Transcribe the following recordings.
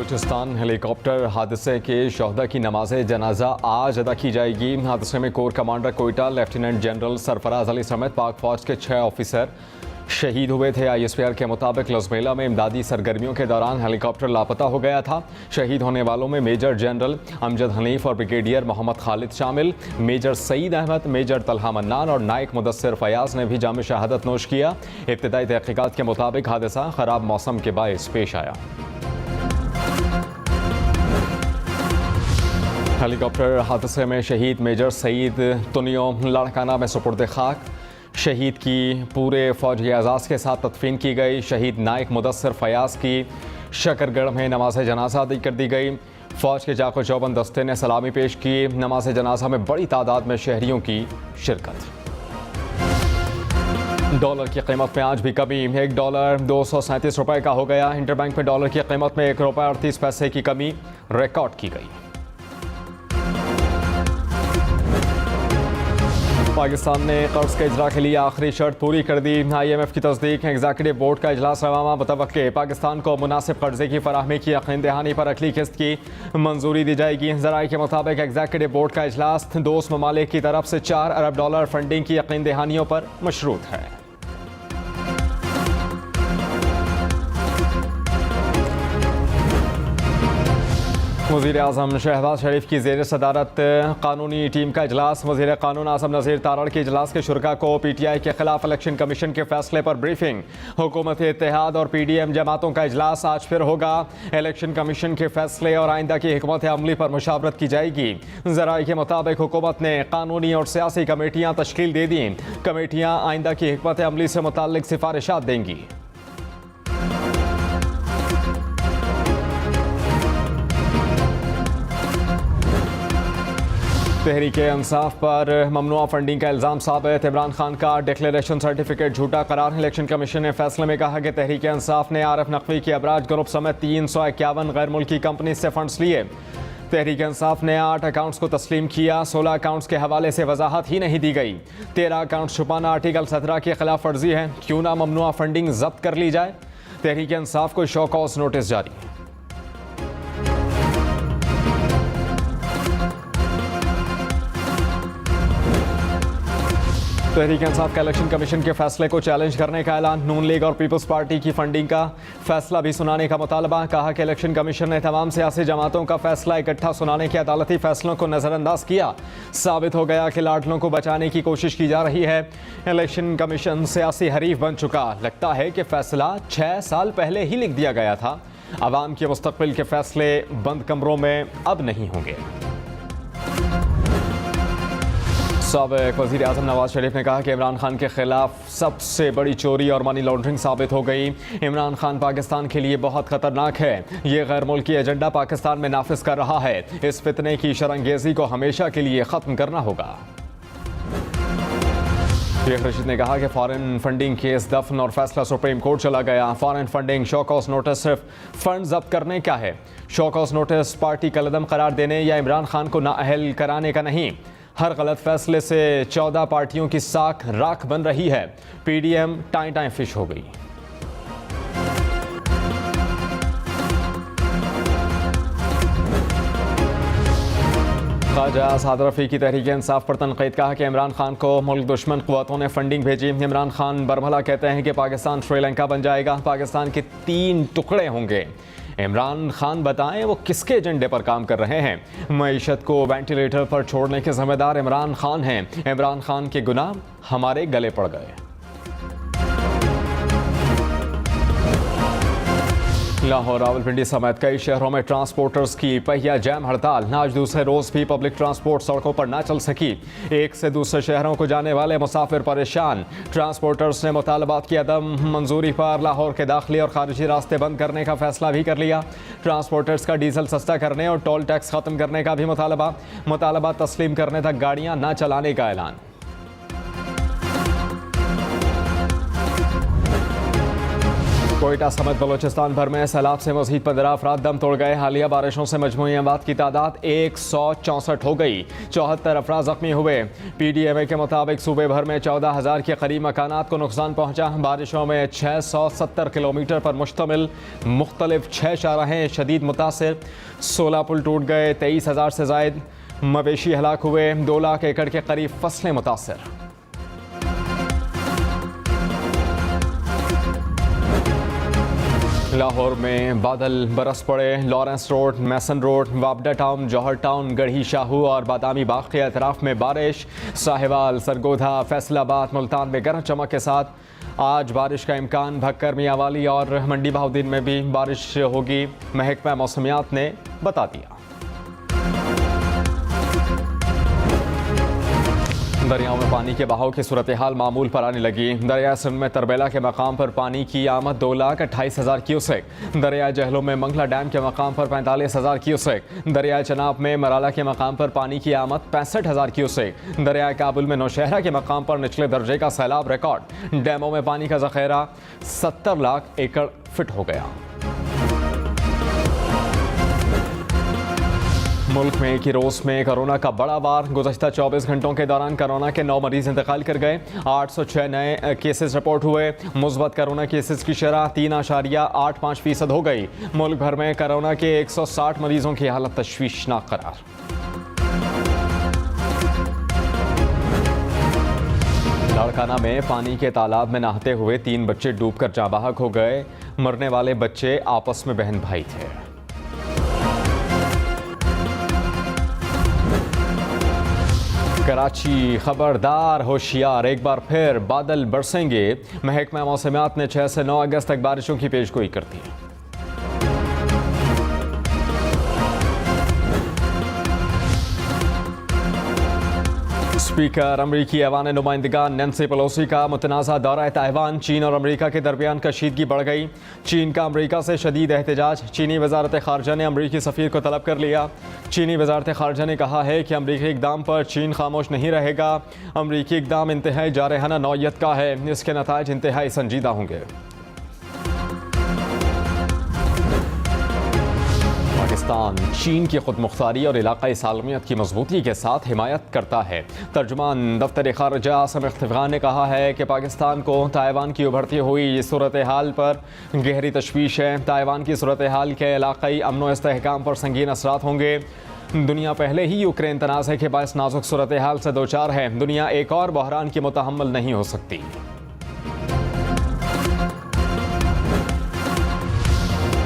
Balochistan helicopter हादसे के शहदा की नमाज जनाजा आज अदा की जाएगी। हादसे में core commander Quetta lieutenant general Sarfaraz Ali समेत पाक फौज के 6 ऑफिसर शहीद हुए थे। ISPR के मुताबिक लजमेला में इमदादी सरगर्मियों के दौरान हेलीकॉप्टर लापता हो गया था। शहीद होने वालों में मेजर जनरल अमजद हनीफ और ब्रिगेडियर मोहम्मद खालिद शामिल। मेजर सईद अहमद, मेजर तलहा मन्नान और नायक मुदस्सिर फयाज ने भी जाम शहादत नोश किया। इब्तदाई तहकीकात के मुताबिक हादसा खराब मौसम के बायस पेश आया। हेलीकॉप्टर हादसे में शहीद मेजर सईद तुनियो लाड़काना में सुपुर्द खाक। शहीद की पूरे फौजी एजाज़ के साथ तदफीन की गई। शहीद नायक मुदस्सिर फयाज की शकरगढ़ में नमाज जनाजा अदा कर दी गई। फ़ौज के जाको चौबंद दस्ते ने सलामी पेश की। नमाज जनाजा में बड़ी तादाद में शहरियों की शिरकत। डॉलर की कीमत में आज भी कमी। $1 237 का हो गया। इंटरबैंक में डॉलर की कीमत में ₹1.38 की कमी रिकॉर्ड की गई। पाकिस्तान ने कर्ज के इजरा के लिए आखिरी शर्त पूरी कर दी। IMF की तस्दीक। एग्जीक्यूटिव बोर्ड का इजलास रवाना मुतवक्के। पाकिस्तान को मुनासिब कर्जे की फराहमी की यकीन दहानी पर अगली किस्त की मंजूरी दी जाएगी। ज़राए के मुताबिक एग्जीक्यूटिव बोर्ड का इजलास दोस्त ममालिक की तरफ से $4 अरब फंडिंग की यकीन दहानियों पर मशरूत है। वज़ीर-ए-आज़म शहबाज शरीफ की ज़ेर सदारत कानूनी टीम का इजलास। वज़ीर कानून आज़म नज़ीर तारड़ के इजलास के शुरका को PTI के खिलाफ इलेक्शन कमीशन के फैसले पर ब्रीफिंग। हुकूमत इत्तेहाद और PDM जमातों का इजलास आज फिर होगा। इलेक्शन कमीशन के फैसले और आइंदा की हिकमत अमली पर मुशावरत की जाएगी। ज़राए के मुताबिक हुकूमत ने कानूनी और सियासी कमेटियाँ तश्कील दे दी। कमेटियाँ आइंदा की हिकमत अमली से मुताल्लिक सिफारिशात देंगी। तहरीक-ए-इंसाफ पर ममनुआ फंडिंग का इल्ज़ाम साबित। इमरान खान का डिक्लेरेशन सर्टिफिकेट झूठा करार। इलेक्शन कमीशन ने फैसले में कहा कि तहरीक-ए-इंसाफ ने आरिफ नकवी की अबराज ग्रुप समेत 351 गैर मुल्की कंपनी से फंड्स लिए। तहरीक-ए-इंसाफ ने 8 अकाउंट्स को तस्लीम किया। 16 अकाउंट्स के हवाले से वजाहत ही नहीं दी गई। 13 अकाउंट छुपाना आर्टिकल 17 की खिलाफ वर्जी है। क्यों ना ममनुआ फंडिंग जब्त कर ली जाए। तहरीक-ए-इंसाफ को शो कॉज नोटिस जारी। तहरीक-ए-इंसाफ का इलेक्शन कमीशन के फैसले को चैलेंज करने का ऐलान। नून लीग और पीपल्स पार्टी की फंडिंग का फैसला भी सुनाने का मुतालबा। कहा कि इलेक्शन कमीशन ने तमाम सियासी जमातों का फैसला इकट्ठा सुनाने के अदालती फैसलों को नज़रअंदाज किया। साबित हो गया कि लाडलों को बचाने की कोशिश की जा रही है। इलेक्शन कमीशन सियासी हरीफ बन चुका। लगता है कि फैसला 6 साल पहले ही लिख दिया गया था। अवाम के मुस्तकबिल के फैसले बंद कमरों में अब नहीं होंगे। साबिक़ वज़ीर आज़म नवाज शरीफ ने कहा कि इमरान खान के खिलाफ सबसे बड़ी चोरी और मनी लॉन्ड्रिंग साबित हो गई। इमरान खान पाकिस्तान के लिए बहुत ख़तरनाक है। ये गैर मुल्की एजेंडा पाकिस्तान में नाफिज कर रहा है। इस फितने की शरंगेज़ी को हमेशा के लिए ख़त्म करना होगा। शेख रशीद ने कहा कि फॉरेन फंडिंग केस दफन और फैसला सुप्रीम कोर्ट चला गया। Foreign funding show cause notice सिर्फ फंड जब्त करने का है। शो कॉज नोटिस पार्टी कलदम करार देने या इमरान खान को नाअहल कराने का नहीं। हर गलत फैसले से 14 पार्टियों की साख राख बन रही है। PDM टाइम टाइम फिश हो गई। ख्वाजा साद रफ़ी की तहरीक-ए-इंसाफ पर तनकीद। कहा कि इमरान खान को मुल्क दुश्मन क़ुव्वतों ने फंडिंग भेजी। इमरान खान बरमला कहते हैं कि पाकिस्तान श्रीलंका बन जाएगा। पाकिस्तान के 3 टुकड़े होंगे। इमरान खान बताएं वो किसके एजेंडे पर काम कर रहे हैं। मईशत को वेंटिलेटर पर छोड़ने के जिम्मेदार इमरान खान हैं। इमरान खान के गुनाह हमारे गले पड़ गए। लाहौर, रावलपिंडी समेत कई शहरों में ट्रांसपोर्टर्स की पहिया जैम हड़ताल। आज दूसरे रोज़ भी पब्लिक ट्रांसपोर्ट सड़कों पर ना चल सकी। एक से दूसरे शहरों को जाने वाले मुसाफिर परेशान। ट्रांसपोर्टर्स ने मुतालबात की अदम मंजूरी पर लाहौर के दाखिली और खारिजी रास्ते बंद करने का फैसला भी कर लिया। ट्रांसपोर्टर्स का डीजल सस्ता करने और टोल टैक्स ख़त्म करने का भी मुतालबा तस्लीम करने तक गाड़ियाँ न चलाने का ऐलान। कोयटा समेत बलोचिस्तान भर में सैलाब से मजीद 15 अफराद दम तोड़ गए। हालिया बारिशों से मजमूई अमवात की तादाद 164 हो गई। 74 अफराद जख्मी हुए। PDMA के मुताबिक सूबे भर में 14,000 के करीब मकानात को नुकसान पहुंचा। बारिशों में 670 किलोमीटर पर मुश्तमिल मुख्तलिफ 6 शाहराहें शदीद मुतासिर। 16 पुल टूट गए। 23,000 से जायद मवेशी हलाक हुए। 2 लाख एकड़ के करीब फसलें मुतासिर। लाहौर में बादल बरस पड़े। लॉरेंस रोड, मैसन रोड, वापडा टाउन, जौहर टाउन, गढ़ी शाहू और बादामी बाग के अतराफ में बारिश। साहिवाल, सरगोधा, फैसलाबाद, मुल्तान में गरज चमक के साथ आज बारिश का इम्कान। भक्कर, मियांवाली और मंडी बहाउद्दीन में भी बारिश होगी, महकमा मौसमियात ने बता दिया। दरियाओं में पानी के बहाव की सूरत हाल मामूल पर आने लगी। दरिया सिंध में तरबेला के मकाम पर पानी की आमद 2,28,000 क्यूसेक। दरिया जहलों में मंगला डैम के मकाम पर 45,000 क्यूसेक। दरिया चनाब में मराला के मकाम पर पानी की आमद 65,000 क्यूसेक। दरिया काबुल में नौशहरा के मकाम पर निचले दर्जे का सैलाब रिकॉर्ड। डैमों में पानी का जखेरा 70 लाख एकड़ फिट हो गया। मुल्क में एक ही रोज में कोरोना का बड़ा वार। गुज़श्ता 24 घंटों के दौरान कोरोना के 9 मरीज इंतकाल कर गए। 806 नए केसेस रिपोर्ट हुए। मुस्बत कोरोना केसेस की शरह 3.85% हो गई। मुल्क भर में कोरोना के 160 मरीजों की हालत तशवीशनाक करार। लाड़काना में पानी के तालाब में नहाते हुए 3 बच्चे डूबकर जाँ बहक हो गए। मरने वाले बच्चे आपस में बहन भाई थे। कराची खबरदार, होशियार, एक बार फिर बादल बरसेंगे। महकमा मौसमियात ने 6 से 9 अगस्त तक बारिशों की पेशगोई कर दी। स्पीकर अमरीकी ऐवान नुमाइंदगान नैंसी पेलोसी का मुतनाज़ा दौरा ताइवान। चीन और अमरीका के दरमियान कशीदगी बढ़ गई। चीन का अमरीका से शदीद एहतजाज। चीनी वजारत खारजा ने अमरीकी सफ़ीर को तलब कर लिया। चीनी वजारत खारजा ने कहा है कि अमरीकी इक़दाम पर चीन खामोश नहीं रहेगा। अमरीकी इक़दाम इंतहाई जारहाना नौयत का है। इसके नताइज इंतहाई संजीदा होंगे। पाकिस्तान चीन की खुद मुख्तारी और इलाक़ाई सालमियत की मजबूती के साथ हिमायत करता है। तर्जुमान दफ्तर ख़ारजा आसिम इख्तिफ़ार ने कहा है कि पाकिस्तान को ताइवान की उभरती हुई सूरत हाल पर गहरी तशवीश है। ताइवान की सूरत हाल के इलाक़ाई अमन व इस्तेहकाम पर संगीन असरात होंगे। दुनिया पहले ही यूक्रेन तनाज़े के बायस नाजुक सूरत हाल से दो चार है। दुनिया एक और बहरान की मुतहम्मल नहीं हो सकती।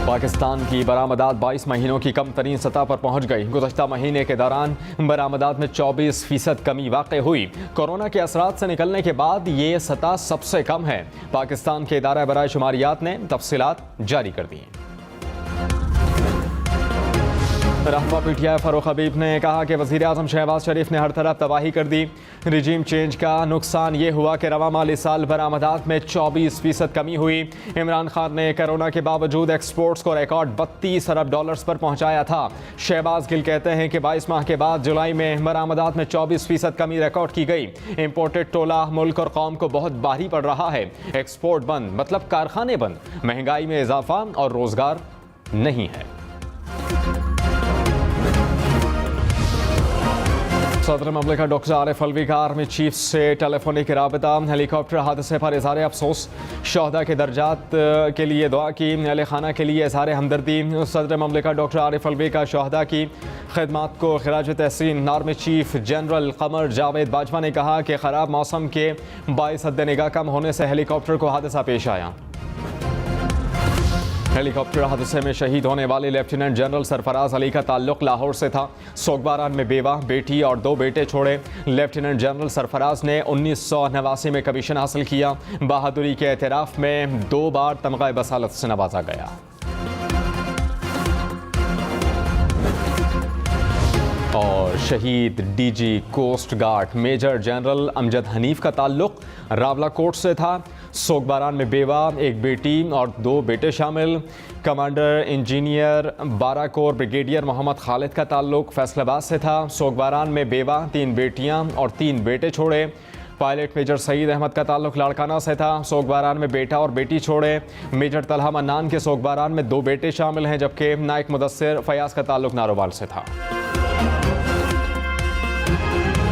पाकिस्तान की बरामदात 22 महीनों की कम तरीन सतह पर पहुंच गई। गुज़श्ता महीने के दौरान बरामदात में 24% कमी वाक़ हुई। कोरोना के असरात से निकलने के बाद ये सतह सबसे कम है। पाकिस्तान के इदारा बराए शुमारियात ने तफसीलात जारी कर दी। रहनुमा PTI फ़ारूक हबीब ने कहा कि वज़ीर आज़म शहबाज शरीफ ने हर तरफ तबाही कर दी। रिजीम चेंज का नुकसान ये हुआ कि रवा माली साल बरामदात में 24% कमी हुई। इमरान खान ने कोरोना के बावजूद एक्सपोर्ट्स को रिकॉर्ड $32 अरब पर पहुँचाया था। शहबाज गिल कहते हैं कि 22 माह के बाद जुलाई में बरामदात में 24% कमी रिकॉर्ड की गई। इम्पोर्टेड टोला मुल्क और कौम को बहुत भारी पड़ रहा है। एक्सपोर्ट बंद मतलब कारखाने बंद, महंगाई में इजाफा और रोज़गार नहीं है। सदर ममलिकत डॉक्टर आरिफ अलवी का आर्मी चीफ से टेलीफोनिक राबता। हेलीकॉप्टर हादसे पर इज़हार अफसोस। शहदा के दर्जात के लिए दुआ की। अहले खाना के लिए इज़हार हमदर्दी। सदर ममलिकत डॉक्टर आरिफ अलवी का शहदा की खिदमात को खिराज तहसीन। Army chief general Qamar Javed Bajwa ने कहा कि ख़राब मौसम के बाइस हद निगाह कम होने से हेलीकॉप्टर को हादसा पेश आया। हेलीकॉप्टर हादसे में शहीद होने वाले लेफ्टिनेंट जनरल सरफराज अली का ताल्लुक लाहौर से था। सोगबारान में बेवा, बेटी और 2 बेटे छोड़े। लेफ्टिनेंट जनरल सरफराज ने 1989 में कमीशन हासिल किया। बहादुरी के एतराफ़ में 2 बार तमगा बसालत से नवाजा गया। और शहीद DG coast guard major general Amjad Hanif का ताल्लुक रावलाकोट से था। सोगबारान में बेवा, 1 बेटी और 2 बेटे शामिल। Commander engineer 12 corps brigadier Mohammad Khalid का ताल्लुक फैसलाबाद से था। सोगबारान में बेवा, 3 बेटियां और 3 बेटे छोड़े। पायलट मेजर सईद अहमद का ताल्लुक लाड़काना से था। सोगबारान में बेटा और बेटी छोड़े। मेजर तलहा मन्नान के सोगबारान में 2 बेटे शामिल हैं, जबकि नायक मुदस्सिर फयाज का ताल्लुक नारोवाल से था।